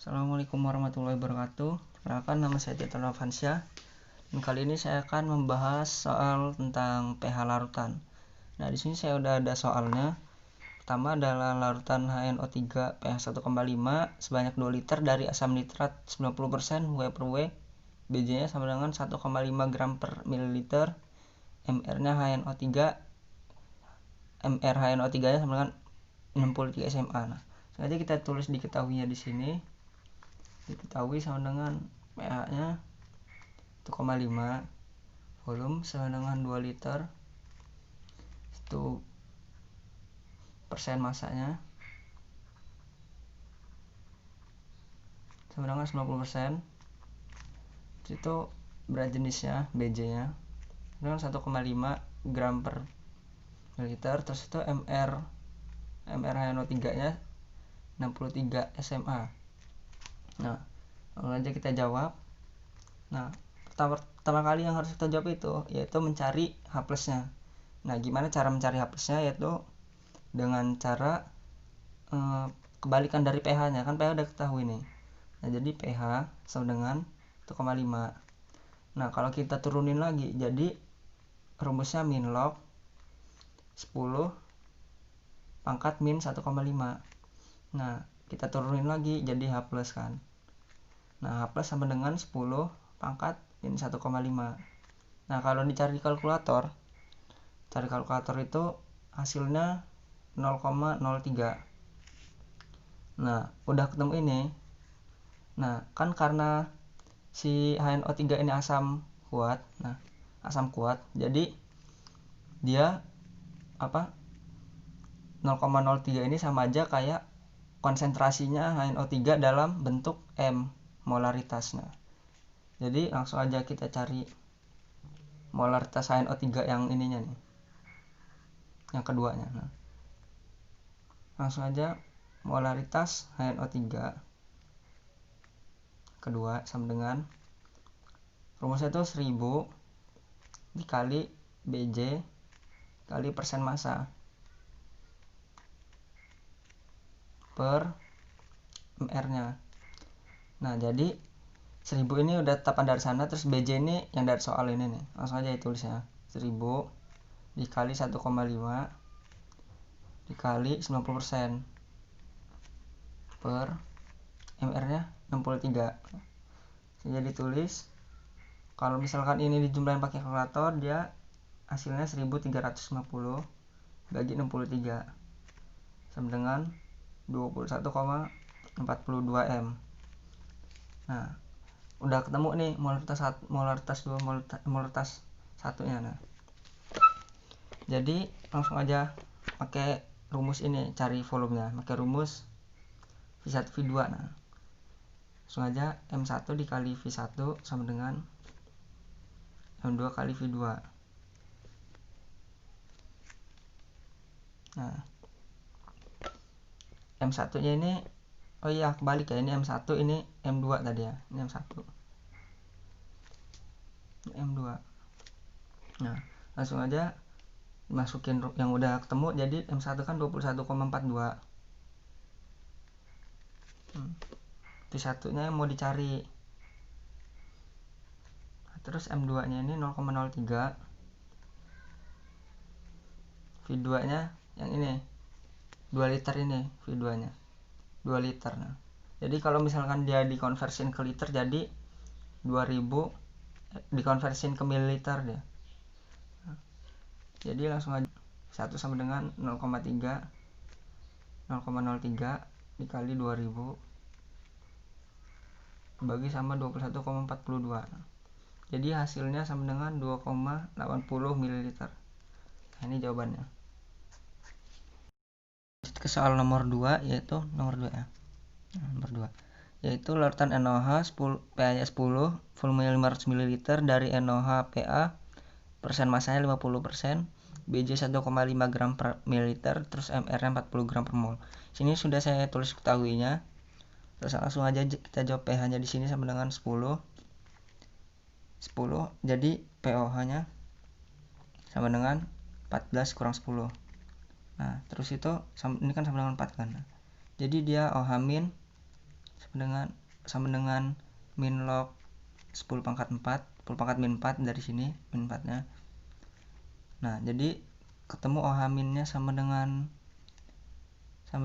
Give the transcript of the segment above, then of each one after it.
Assalamualaikum warahmatullahi wabarakatuh. Perkenalkan, nama saya Tito Novansyah. Dan kali ini saya akan membahas soal tentang pH larutan. Nah, di sini saya udah ada soalnya. Pertama adalah larutan HNO3 pH 1,5 sebanyak 2 liter dari asam nitrat 90% W/W. Bj-nya sama dengan 1,5 gram per mililiter. MR-nya HNO3-nya sama dengan 63 SMA. Nah, sengaja kita tulis diketahuinya di sini. Diketahui sama dengan pH-nya 1,5, volume sama dengan 2 liter, itu persen masanya sama dengan 90%. Itu berat jenisnya Bj-nya dengan 1,5 gram per mililiter. Terus itu MrHNO3-nya 63 SMA. Nah, langsung aja kita jawab. Nah, pertama kali yang harus kita jawab itu yaitu mencari H+-nya. Nah, gimana cara mencari H+-nya? Yaitu dengan cara kebalikan dari pH-nya. Kan pH udah ketahui nih. Nah, jadi pH sama dengan 1,5. Nah, kalau kita turunin lagi, jadi rumusnya min log 10 pangkat min 1,5. Nah, kita turunin lagi jadi H+ kan. Nah, H+ sama dengan 10 pangkat min 1,5. Nah, kalau dicari kalkulator itu hasilnya 0,03. Nah, udah ketemu ini. Nah, kan karena si HNO3 ini asam kuat. Nah, asam kuat. Jadi dia 0,03 ini sama aja kayak konsentrasinya HNO3 dalam bentuk M molaritasnya. Jadi langsung aja kita cari molaritas HNO3 yang ininya nih. Yang keduanya. Nah, langsung aja molaritas HNO3 kedua sama dengan rumusnya itu 1000 dikali Bj kali persen massa per MR-nya. Nah, jadi 1000 ini udah tetapan dari sana, terus Bj ini yang dari soal ini nih. Langsung aja ditulisnya. 1000 dikali 1,5 dikali 90% per MR-nya 63. Jadi ditulis, kalau misalkan ini dijumlahin pakai kalkulator, dia hasilnya 1350 bagi 63 sama dengan 21,42 M. Nah, udah ketemu nih molaritas 2 molaritas satunya. Nah, jadi langsung aja pakai rumus ini cari volumenya, pakai rumus V1 V2. Nah, langsung aja M1 dikali V1 sama dengan M2 kali V2. Nah, M1 nya ini kebalik ya, ini M1, ini M2 tadi ya, ini M1 M2. Nah, langsung aja masukin yang udah ketemu, jadi M1 kan 21,42. V1 nya yang mau dicari. Terus M2 nya ini 0,03. V2 nya yang ini 2 liter ini V2 nya 2 liter. Nah, jadi kalau misalkan dia dikonversin ke liter, jadi 2000 dikonversin ke mililiter dia. Nah, jadi langsung aja 1 sama dengan 0,03 dikali 2000 bagi sama 21,42. Jadi hasilnya sama dengan 2,80 ml. Nah, ini jawabannya. Ke soal nomor 2, yaitu nomor 2 ya. Nomor 2 yaitu larutan NaOH pH-nya 10, volume 500 ml dari NaOH PA, persen masanya 50%, Bj 1,5 gram per mililiter, terus MR-nya 40 gram per mol. Sini sudah saya tulis ketahuinya. Terus langsung aja kita jawab pH-nya di sini sama dengan 10. Jadi POH-nya sama dengan 14 kurang 10. Nah, terus itu ini kan sama dengan 4 kan. Nah, jadi dia OH min sama dengan min log 10 pangkat 4 min 4 dari sini, min 4 nya. Nah jadi ketemu OH minnya sama dengan 10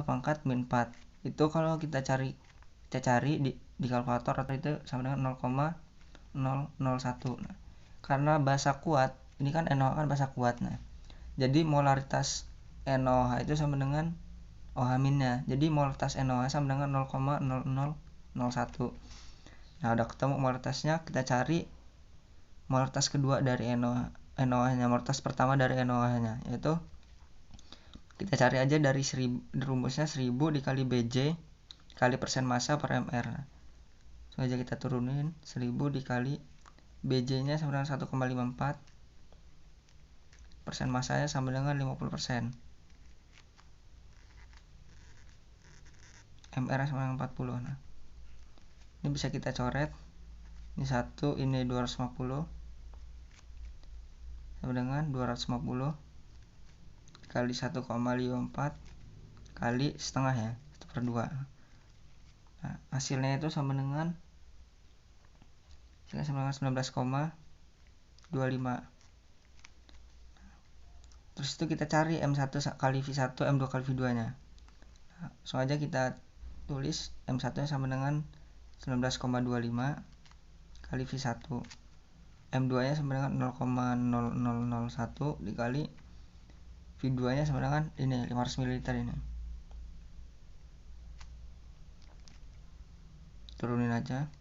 pangkat min 4. Itu kalau kita cari di kalkulator atau itu sama dengan 0,001. Nah, karena basa kuat, ini kan NaOH kan basa kuat. Nah, jadi molaritas NaOH itu sama dengan OH minnya. Jadi molaritas NaOH sama dengan 0,0001. Nah, udah ketemu molaritasnya, kita cari molaritas kedua dari NaOH-nya, molaritas pertama dari NaOH-nya, yaitu kita cari aja dari rumusnya 1000 dikali Bj kali persen massa per mR. So aja kita turunin 1000 dikali Bj nya sama dengan 1,54, persen massanya sama dengan 50%, mR sama dengan 40. Nah, ini bisa kita coret, ini 1, ini 250 sama dengan 250 kali 1,54 kali setengah ya, 1/2. Nah, hasilnya itu sama dengan 19,25. Terus itu kita cari M1 kali V1, M2 kali V2 nya. Nah, so aja kita tulis M1 nya sama dengan 19,25 kali V1, M2 nya sama dengan 0,0001 dikali V2 nya sama dengan ini 500 ml ini. Turunin aja.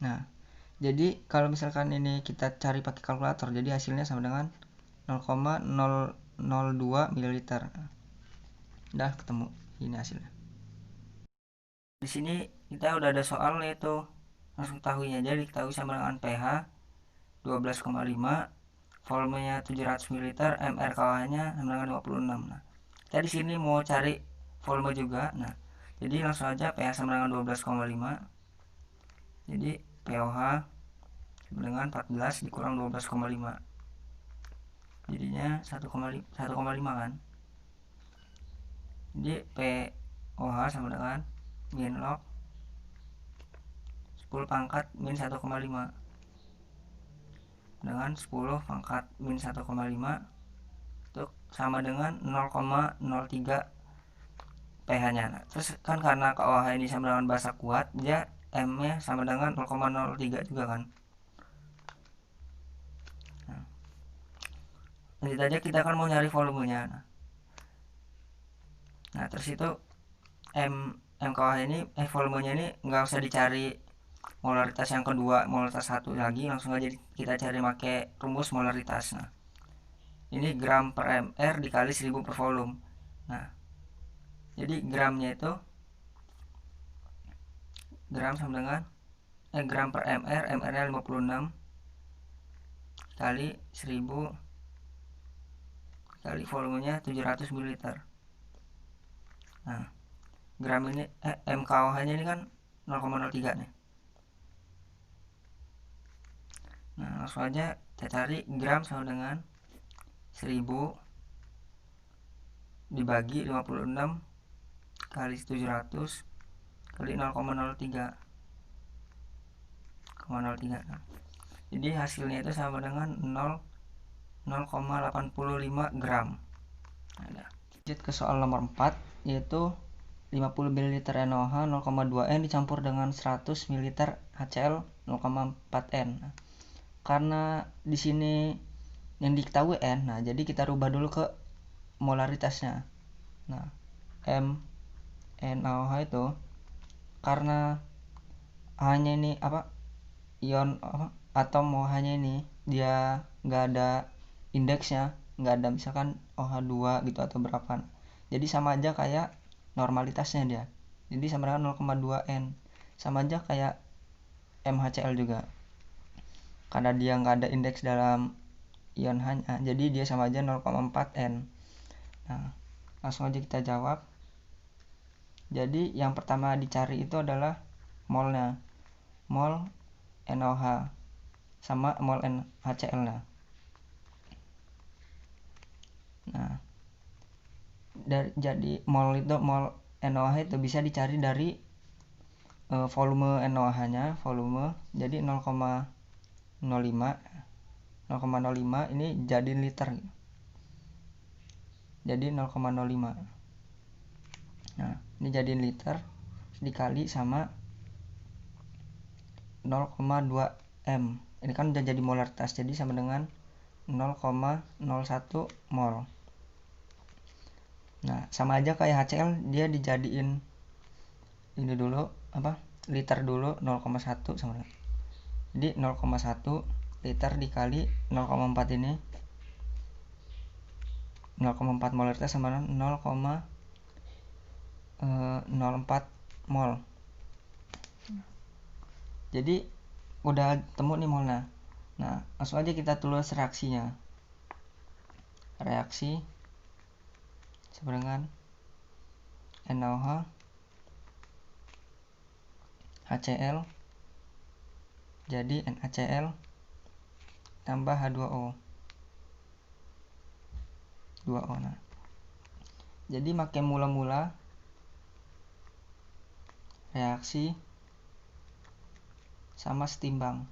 Nah, jadi kalau misalkan ini kita cari pakai kalkulator, jadi hasilnya sama dengan 0,002 ml. Udah ketemu ini hasilnya. Di sini kita udah ada soal, yaitu langsung ketahuinya aja, diketahui sama dengan pH 12,5, volumenya 700 ml, mRKH-nya sama dengan 56. Nah, kita di sini mau cari volume juga. Nah, jadi langsung aja pH sama dengan 12,5. Jadi pOH sama dengan 14 dikurang 12,5. Jadinya 1,5 kan. Jadi pOH sama dengan min log 10 pangkat min 1,5 dengan 10 pangkat min 1,5 itu sama dengan 0,03 pH nya. Nah, terus kan karena KOH ini sama dengan basa kuat, dia M nya sama dengan 0,03 juga kan. Nah, lanjut aja, kita kan mau nyari volumenya. Nah terus itu MKOH ini volumenya ini nggak usah dicari molaritas yang kedua, molaritas satu lagi, langsung aja kita cari pakai rumus molaritas. Nah, ini gram per mR dikali 1000 per volume. Nah, jadi gramnya itu gram sama dengan gram per mR, mR nya 56 kali 1000 kali volumenya 700 ml. Nah, gram ini MKOH nya ini kan 0,03 nih. Nah, langsung aja kita cari gram sama dengan 1000 dibagi 56 kali 700 kali 0,03. Nah, jadi hasilnya itu sama dengan 0,85 gram. Nah, lanjut ke soal nomor 4, yaitu 50 ml NaOH 0,2 N dicampur dengan 100 ml HCl 0,4 N. Nah, karena di sini yang diketahui N, nah jadi kita rubah dulu ke molaritasnya. Nah, NaOH itu karena hanya ini ion atom OH-nya ini dia nggak ada indeksnya, nggak ada misalkan OH2 gitu atau berapa. Jadi sama aja kayak normalitasnya dia. Jadi sama dengan 0,2 N. Sama aja kayak MHCl juga. Karena dia nggak ada indeks dalam ion hanya, jadi dia sama aja 0,4 N. Nah, langsung aja kita jawab. Jadi yang pertama dicari itu adalah molnya. mol NaOH sama mol HCl. Nah, jadi mol NaOH itu bisa dicari dari volume NaOH-nya, jadi 0,05 ini jadi liter. Jadi 0,05. Nah, ini jadi liter dikali sama 0,2 M. Ini kan udah jadi molaritas, jadi sama dengan 0,01 mol. Nah, sama aja kayak HCl, dia dijadiin ini dulu liter dulu 0,1 sama. Jadi 0,1 liter dikali 0,4 ini 0,4 molaritas sama dengan 0,04 mol. Jadi udah temu nih molnya. Nah, langsung aja kita tulis reaksinya. Reaksi sama dengan NaOH HCl jadi NaCl tambah H2O. Nah, jadi makin mula-mula reaksi sama setimbang.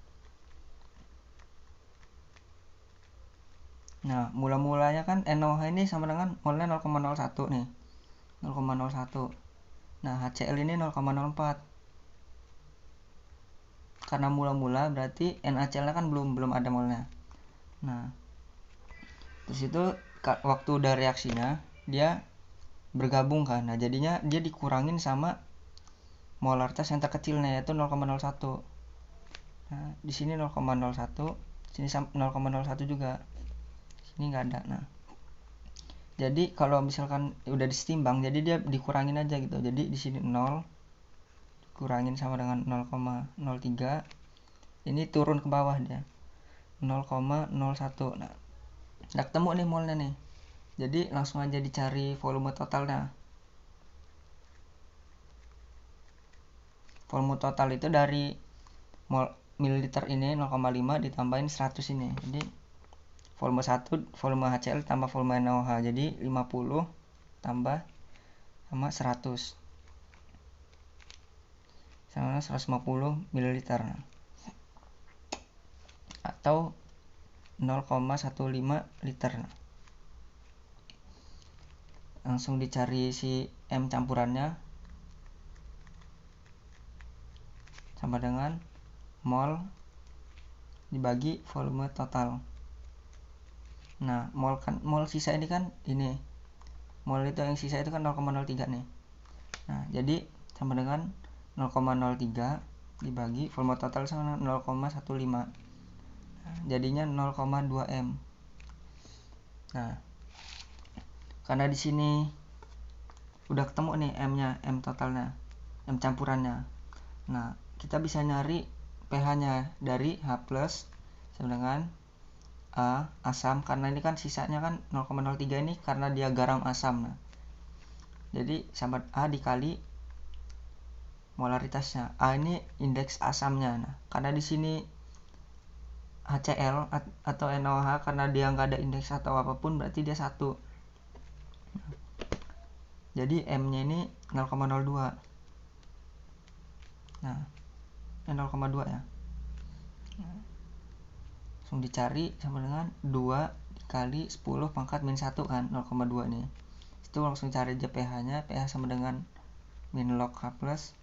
Nah, mula-mulanya kan NaOH ini sama dengan molnya 0,01 nih. 0,01. Nah, HCl ini 0,04. Karena mula-mula berarti NaCl kan belum ada molnya. Nah, terus itu waktu udah reaksinya dia bergabung kan. Nah, jadinya dia dikurangin sama molaritas yang terkecilnya yaitu 0,01. Nah, di sini 0,01, sini 0,01 juga. Sini nggak ada. Nah, jadi kalau misalkan udah disetimbang, jadi dia dikurangin aja gitu. Jadi di sini 0 dikurangin sama dengan 0,03. Ini turun ke bawah dia. 0,01. Nah, udah ketemu nih molnya nih. Jadi langsung aja dicari volume totalnya. Volume total itu dari mililiter ini 0,5 ditambahin 100 ini. Jadi volume 1 volume HCl tambah volume NaOH. Jadi 50 tambah sama 100 sama 150 mililiter. Atau 0,15 liter. Langsung dicari si M campurannya sama dengan mol dibagi volume total. Nah, mol sisa ini kan ini. Mol itu yang sisa itu kan 0,03 nih. Nah, jadi sama dengan 0,03 dibagi volume total sama 0,15. Nah, jadinya 0,2 M. Nah, karena di sini udah ketemu nih M-nya, M totalnya, M campurannya. Nah, kita bisa nyari pH-nya dari H+ sama dengan A asam, karena ini kan sisanya kan 0,03 ini karena dia garam asam. Nah, jadi sama A dikali molaritasnya. A ini indeks asamnya. Nah, karena di sini HCl atau NaOH karena dia nggak ada indeks atau apapun berarti dia 1. Nah, jadi M-nya ini 0,02. Nah, 0,2 ya. Nah, langsung dicari sama dengan 2 dikali 10 pangkat min 1 kan 0,2 nih. Itu langsung cari aja pH-nya. pH sama dengan min log H plus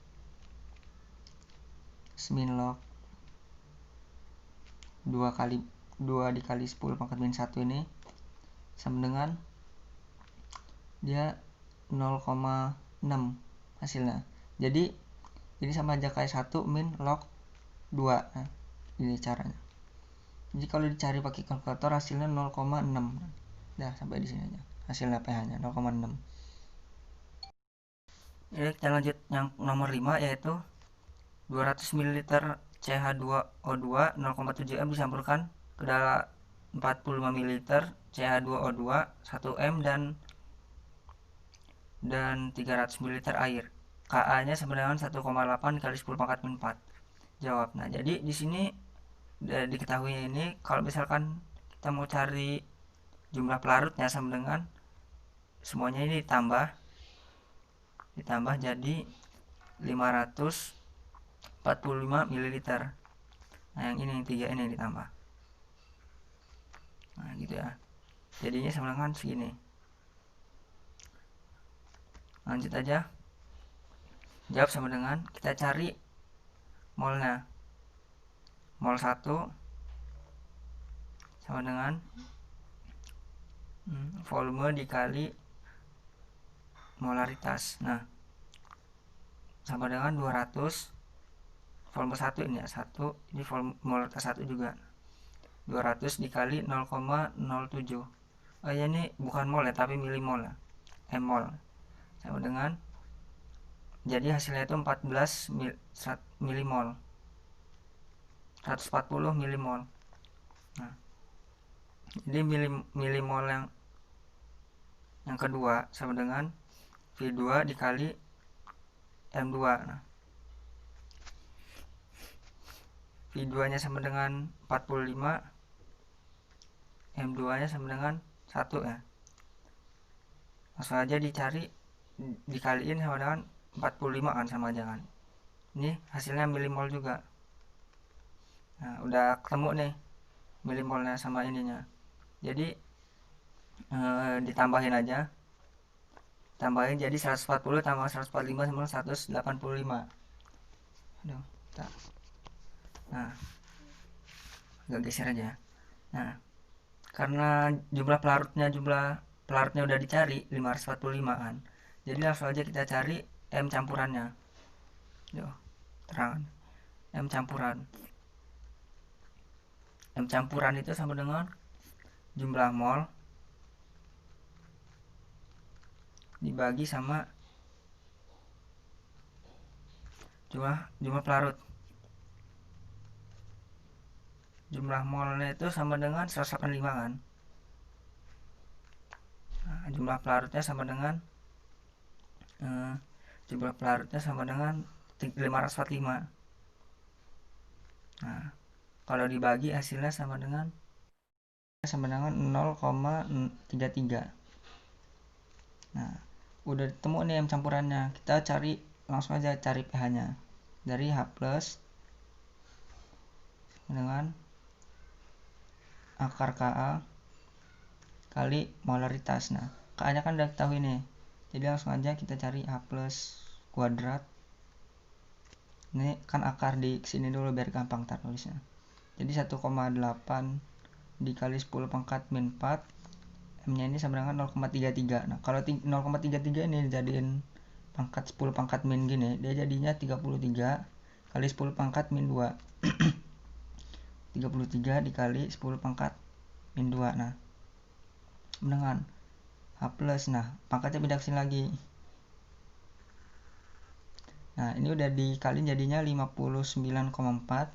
min log 2 dikali 10 pangkat min 1 ini sama dengan dia 0,6 hasilnya. Jadi ini sama aja kayak 1 min log 2. Nah, ini caranya. Jadi kalau dicari pakai kalkulator hasilnya 0,6. Nah, sampai di sini aja. Hasilnya pH-nya 0,6. Ini kita lanjut yang nomor 5 yaitu 200 ml CH2O2 0,7 M dicampurkan ke dalam 45 ml CH2O2 1 M dan 300 ml air. Ka-nya sama dengan 1,8 kali 10 pangkat min 4. jawab. Nah, jadi di sini udah diketahui ini kalau misalkan kita mau cari jumlah pelarutnya sama dengan semuanya ini ditambah jadi 545 ml. Nah, yang ini yang 3 ini ditambah. Nah, gitu ya. Jadinya sama dengan segini. Lanjut aja. Jawab sama dengan kita cari molnya. Mol 1 sama dengan volume dikali molaritas. Nah, sama dengan 200 volume 1 ini ya, 1 ini volume molaritas 1 juga. 200 dikali 0,07. Oh ya, ini bukan mol ya, tapi milimol ya. Mol. Sama dengan jadi hasilnya itu 14 milimol. 140 milimol. Nah, jadi milimol yang kedua sama dengan V2 dikali M2. Nah, V2 nya sama dengan 45, M2 nya sama dengan 1 ya. Langsung aja dicari, dikaliin sama dengan 45 kan, sama aja kan. Ini hasilnya milimol juga. Nah, udah ketemu nih milimolnya sama ininya. Jadi ditambahin aja. Tambahin jadi 140 tambah 145 sama 185. Aduh, nah, agak geser aja. Nah, karena jumlah pelarutnya udah dicari 545 kan. Jadi langsung aja kita cari M campurannya. Tuh, terang. M campuran. M campuran itu sama dengan jumlah mol dibagi sama jumlah pelarut. Jumlah molnya itu sama dengan 185 kan. Nah, jumlah pelarutnya sama dengan 545. Nah, kalau dibagi hasilnya sama dengan 0,33. Nah, udah ketemu nih M campurannya. Kita langsung aja cari pH-nya. Dari H+ dengan akar Ka kali molaritas. Nah, Ka-nya kan udah ketahui nih. Jadi langsung aja kita cari H+ kuadrat. Ini kan akar di sini dulu biar gampang tulisnya. Jadi 1,8 dikali 10 pangkat min 4. M-nya ini sama dengan 0,33. Nah, kalau 0,33 ini dijadiin pangkat 10 pangkat min gini, dia jadinya 33 kali 10 pangkat min 2. 33 dikali 10 pangkat min 2. Nah, dengan H+. Nah, pangkatnya pindah ke sini lagi. Nah, ini udah dikali jadinya 59,4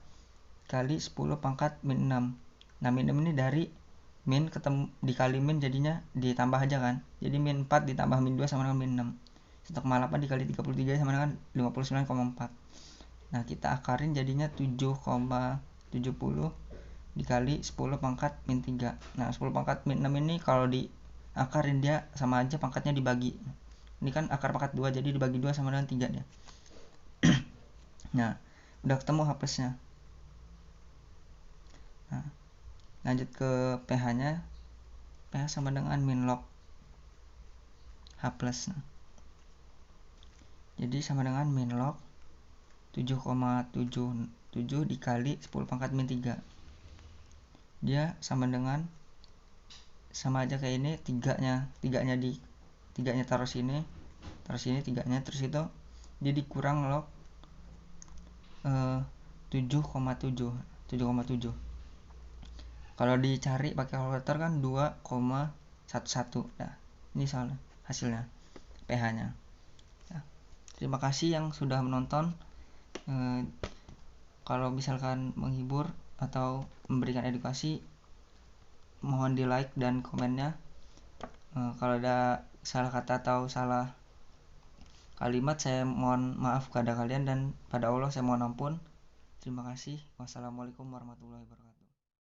kali 10 pangkat min 6. Nah, min 6 ini dari min ketemu dikali min jadinya ditambah aja kan. Jadi min 4 ditambah min 2 sama dengan min 6. 1,8 dikali 33 sama dengan 59,4. Nah, kita akarin jadinya 7,70 dikali 10 pangkat min 3. Nah, 10 pangkat min 6 ini kalau diakarin dia sama aja pangkatnya dibagi. Ini kan akar pangkat 2, jadi dibagi 2 sama dengan 3 dia. Nah, udah ketemu H+-nya. Nah, lanjut ke pH-nya. pH sama dengan min log H+. Nah, jadi sama dengan min log 7,77 dikali 10 pangkat min 3. Dia sama aja kayak ini, tiganya taruh sini tiganya, terus itu dia dikurang log 7,7. Kalau dicari pakai kalkulator kan 2,11. Nah, ini soalnya hasilnya pH-nya. Nah, terima kasih yang sudah menonton. Kalau misalkan menghibur atau memberikan edukasi, mohon di like dan komennya. Kalau ada salah kata atau salah kalimat, saya mohon maaf kepada kalian, dan pada Allah saya mohon ampun. Terima kasih. Wassalamualaikum warahmatullahi wabarakatuh.